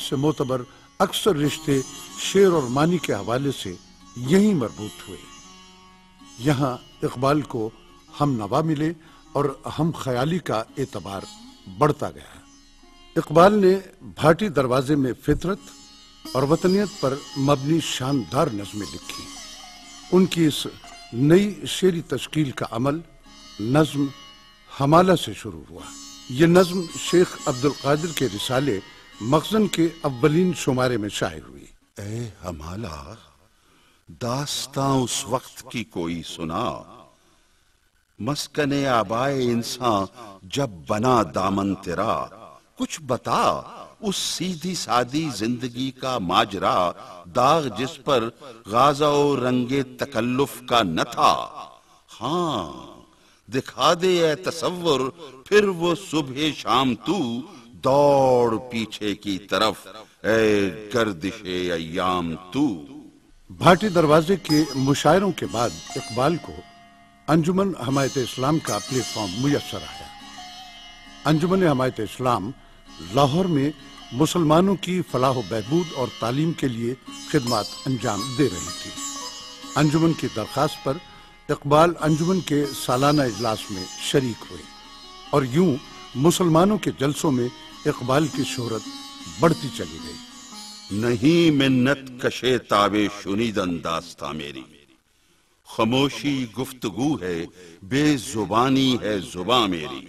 سے معتبر اکثر رشتے شعر اور معنی کے حوالے سے یہیں مربوط ہوئے۔ یہاں اقبال کو ہم نوا ملے اور ہم خیالی کا اعتبار بڑھتا گیا۔ اقبال نے بھاٹی دروازے میں فطرت اور وطنیت پر مبنی شاندار نظمیں لکھی۔ ان کی اس نئی شعری تشکیل کا عمل نظم حمالہ سے شروع ہوا۔ یہ نظم شیخ عبدالقادر کے رسالے مخزن کے اولین شمارے میں شائع ہوئی۔ اے حمالہ، داستاں اس وقت کی کوئی سنا، مسکن آبائے انسان جب بنا دامن تیرا، کچھ بتا اس سیدھی سادی زندگی کا ماجرا، داغ جس پر غازہ و رنگ تکلف کا نہ تھا۔ ہاں دکھا دے اے تصور پھر وہ صبح شام تو، دوڑ پیچھے کی طرف اے گردش ایام تو۔ بھاٹی دروازے کے مشاعروں کے بعد اقبال کو انجمن حمایت اسلام کا پلیٹ فارم میسر آیا۔ انجمن حمایت اسلام لاہور میں مسلمانوں کی فلاح و بہبود اور تعلیم کے لیے خدمات انجام دے رہی تھی۔ انجمن کی درخواست پر اقبال انجمن کے سالانہ اجلاس میں شریک ہوئے اور یوں مسلمانوں کے جلسوں میں اقبال کی شہرت بڑھتی چلی گئی۔ نہیں منت کشے تابے شنیدن داستاں میری، خاموشی گفتگو ہے بے زبانی ہے زباں میری۔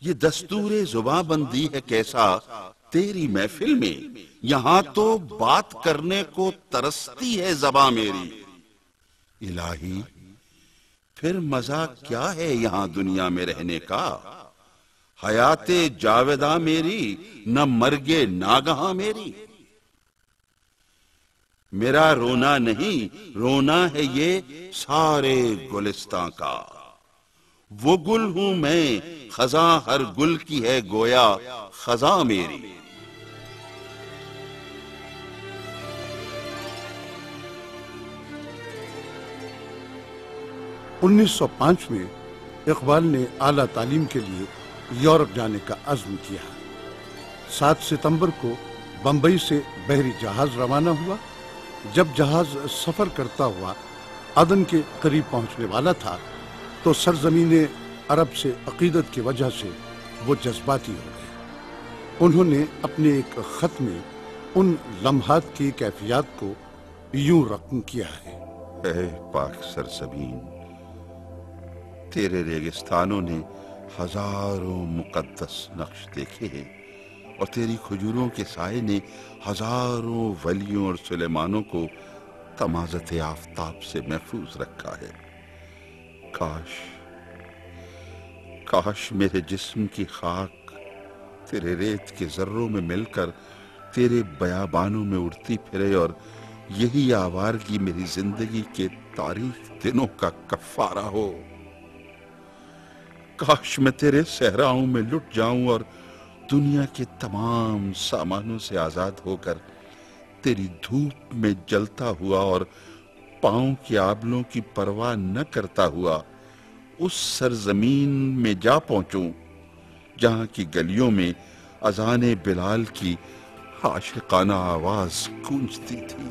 یہ دستور زباں بندی ہے کیسا تیری محفل میں، یہاں تو بات کرنے کو ترستی ہے زباں میری۔ الہی پھر مزہ کیا ہے یہاں دنیا میں رہنے کا، حیات جاویداں میری نہ مرگے ناگہاں میری۔ میرا رونا نہیں، رونا ہے یہ سارے گلستاں کا، وہ گل ہوں میں خزاں ہر گل کی ہے گویا خزاں میری۔ 1905 میں اقبال نے اعلیٰ تعلیم کے لیے یورپ جانے کا عزم کیا۔ 7 ستمبر کو بمبئی سے بحری جہاز روانہ ہوا۔ جب جہاز سفر کرتا ہوا عدن کے قریب پہنچنے والا تھا تو سرزمین عرب سے عقیدت کی وجہ سے وہ جذباتی ہو گئے۔ انہوں نے اپنے ایک خط میں ان لمحات کی کیفیات کو یوں رقم کیا ہے۔ اے پاک سرزمین، تیرے ریگستانوں نے ہزاروں مقدس نقش دیکھے ہیں اور تیری کھجوروں کے سائے نے ہزاروں ولیوں اور سلیمانوں کو تمازت آفتاب سے محفوظ رکھا ہے۔ کاش میرے جسم کی خاک تیرے ریت کے ذروں میں مل کر تیرے بیابانوں میں اڑتی پھرے اور یہی آوارگی میری زندگی کے تاریک دنوں کا کفارہ ہو۔ کاش میں تیرے صحراؤں میں لٹ جاؤں اور دنیا کے تمام سامانوں سے آزاد ہو کر تیری دھوپ میں جلتا ہوا اور پاؤں کے آبلوں کی پرواہ نہ کرتا ہوا اس سرزمین میں جا پہنچوں جہاں کی گلیوں میں اذان بلال کی عاشقانہ آواز گونجتی تھی۔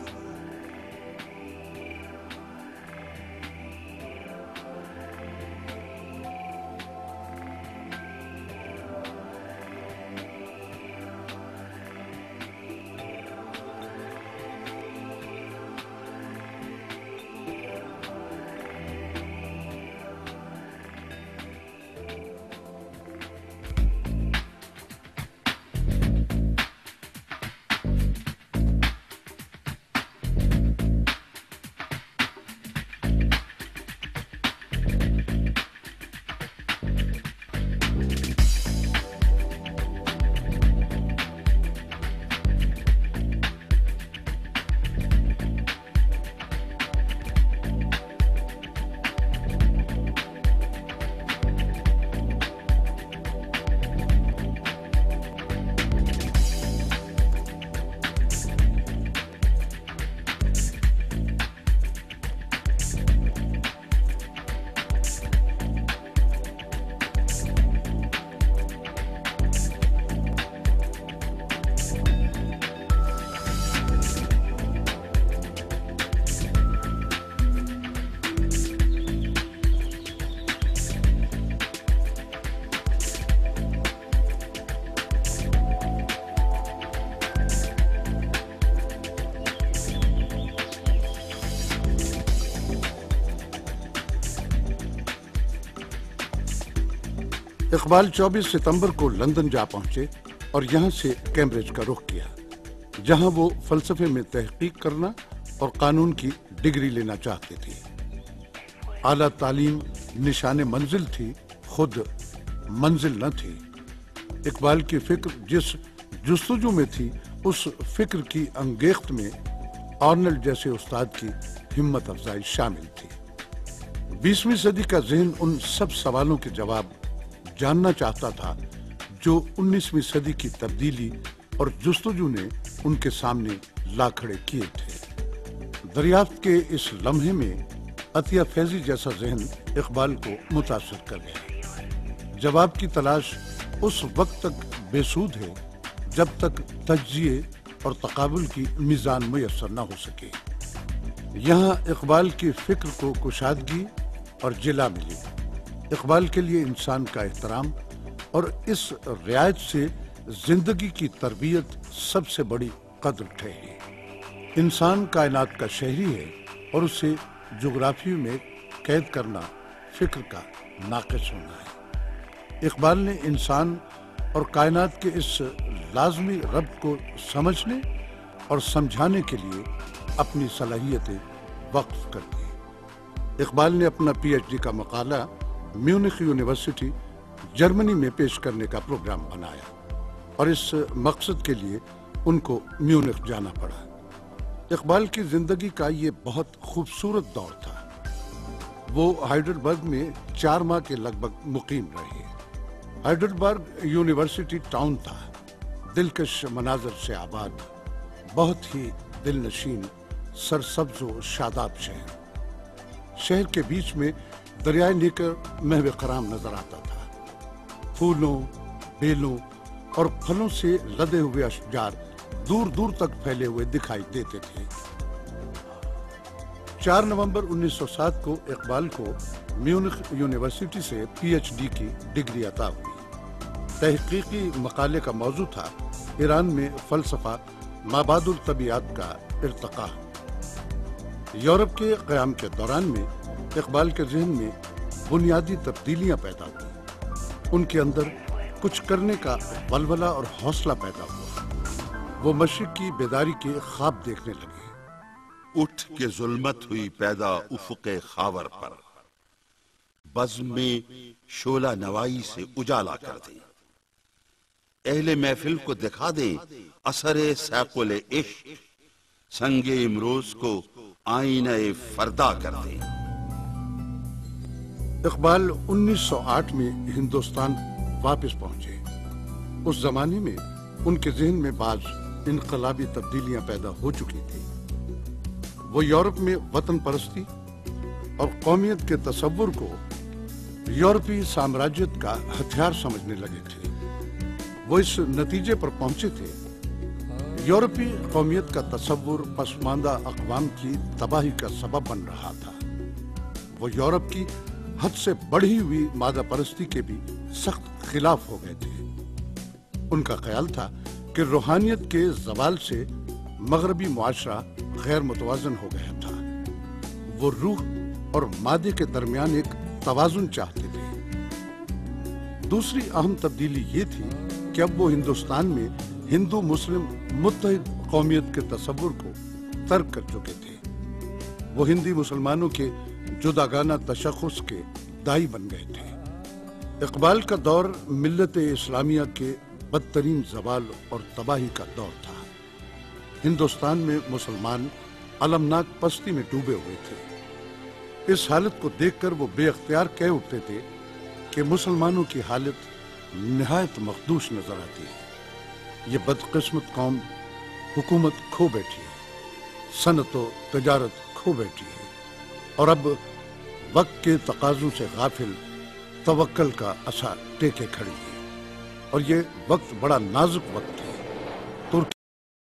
اقبال 24 ستمبر کو لندن جا پہنچے اور یہاں سے کیمبرج کا رخ کیا، جہاں وہ فلسفے میں تحقیق کرنا اور قانون کی ڈگری لینا چاہتے تھے۔ اعلیٰ تعلیم نشان منزل تھی، خود منزل نہ تھی۔ اقبال کی فکر جس جستجو میں تھی، اس فکر کی انگیخت میں آرنلڈ جیسے استاد کی ہمت افزائی شامل تھی۔ 20ویں صدی کا ذہن ان سب سوالوں کے جواب جاننا چاہتا تھا جو 19ویں صدی کی تبدیلی اور جستجو نے ان کے سامنے لا کھڑے کیے تھے۔ دریافت کے اس لمحے میں عطیہ فیضی جیسا ذہن اقبال کو متاثر کر گیا۔ جواب کی تلاش اس وقت تک بے سود ہے جب تک تجزیے اور تقابل کی میزان میسر نہ ہو سکے۔ یہاں اقبال کی فکر کو کشادگی اور جلا ملی۔ اقبال کے لیے انسان کا احترام اور اس رعایت سے زندگی کی تربیت سب سے بڑی قدر ٹھہری۔ انسان کائنات کا شہری ہے اور اسے جغرافیے میں قید کرنا فکر کا ناقص ہونا ہے۔ اقبال نے انسان اور کائنات کے اس لازمی ربط کو سمجھنے اور سمجھانے کے لیے اپنی صلاحیتیں وقف کر دی۔ اقبال نے اپنا پی ایچ ڈی کا مقالہ میونخ یونیورسٹی جرمنی میں پیش کرنے کا پروگرام بنایا اور اس مقصد کے لیے ان کو میونخ جانا پڑا۔ اقبال کی زندگی کا یہ بہت خوبصورت دور تھا۔ وہ ہائیڈلبرگ میں 4 ماہ کے لگ بھگ مقیم رہے۔ ہائیڈلبرگ یونیورسٹی ٹاؤن تھا، دلکش مناظر سے آباد، بہت ہی دل نشین، سرسبز و شاداب شہر۔ شہر کے بیچ میں دریائے نیکر محو کرام نظر آتا تھا۔ پھولوں، بیلوں اور پھلوں سے لدے ہوئے اشجار دور دور تک پھیلے ہوئے دکھائی دیتے تھے۔ 4 نومبر 1907 کو اقبال کو میونخ یونیورسٹی سے پی ایچ ڈی کی ڈگری عطا ہوئی۔ تحقیقی مقالے کا موضوع تھا ایران میں فلسفہ مابعد الطبیعیات کا ارتقاء۔ یورپ کے قیام کے دوران میں اقبال کے ذہن میں بنیادی تبدیلیاں پیدا ہوئیں۔ ان کے اندر کچھ کرنے کا ولولہ اور حوصلہ پیدا ہوا۔ وہ مشرق کی بیداری کے خواب دیکھنے لگے۔ اٹھ کے ظلمت ہوئی پیدا افق خاور پر، بزم میں شعلہ نوائی سے اجالا کر دیں۔ اہل محفل کو دکھا دیں اثر سیقل عشق، سنگ امروز کو آئینہ فردا کر دیں۔ اقبال 1908 میں ہندوستان واپس پہنچے۔ اس زمانے میں ان کے ذہن میں بعض انقلابی تبدیلیاں پیدا ہو چکی تھی۔ وہ یورپ میں وطن پرستی اور قومیت کے تصور کو یورپی سامراجیت کا ہتھیار سمجھنے لگے تھے۔ وہ اس نتیجے پر پہنچے تھے، یورپی قومیت کا تصور پسماندہ اقوام کی تباہی کا سبب بن رہا تھا۔ وہ یورپ کی حد سے بڑھی ہوئی مادہ پرستی کے بھی سخت خلاف ہو گئے تھے۔ ان کا خیال تھا کہ روحانیت کے زوال سے مغربی معاشرہ غیر متوازن ہو گیا تھا۔ وہ روح اور مادے کے درمیان ایک توازن چاہتے تھے۔ دوسری اہم تبدیلی یہ تھی کہ اب وہ ہندوستان میں ہندو مسلم متحد قومیت کے تصور کو ترک کر چکے تھے۔ وہ ہندی مسلمانوں کے جداگانہ تشخص کے دائی بن گئے تھے۔ اقبال کا دور ملت اسلامیہ کے بدترین زوال اور تباہی کا دور تھا۔ ہندوستان میں مسلمان المناک پستی میں ڈوبے ہوئے تھے۔ اس حالت کو دیکھ کر وہ بے اختیار کہہ اٹھتے تھے کہ مسلمانوں کی حالت نہایت مخدوش نظر آتی ہے۔ یہ بدقسمت قوم حکومت کھو بیٹھی ہے، صنعت و تجارت کھو بیٹھی ہے، اور اب وقت کے تقاضوں سے غافل توکل کا عصا ٹیکے کھڑی ہے، اور یہ وقت بڑا نازک وقت ہے۔